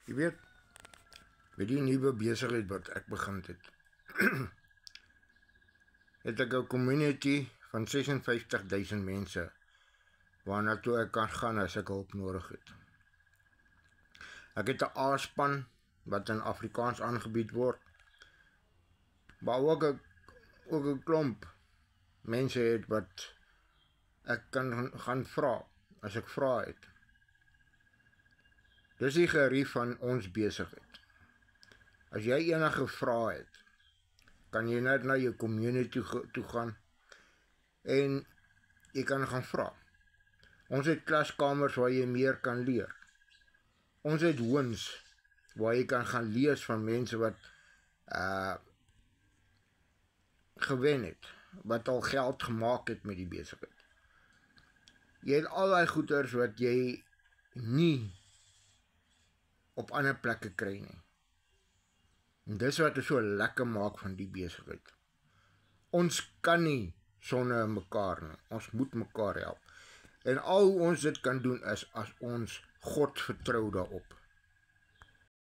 Jy weet, met die nuwe besigheid wat ek begin het, het ek 'n community van 56,000 mense waarna toe ek kan gaan as ek hulp nodig het. Ek het 'n A-span wat in Afrikaans aangebied word, maar ook 'n klomp mense het wat ek kan gaan vra as ek vra het. Dis die gerief van ons besigheid. As jy enige vrae het, kan jy net na jou community toe gaan en jy kan gaan vra. Ons het klaskamers waar jy meer kan leer. Ons het hoons waar jy kan gaan lees van mense wat gewen het, wat al geld gemaak het met die besigheid. Jy het al die goeders wat jy nie op ander plekke kry nie. En dis wat so lekker maak van die besigheid. Ons kan nie sonder mekaar nie. Ons moet mekaar help. En al hoe ons dit kan doen is as ons God vertrou daarop.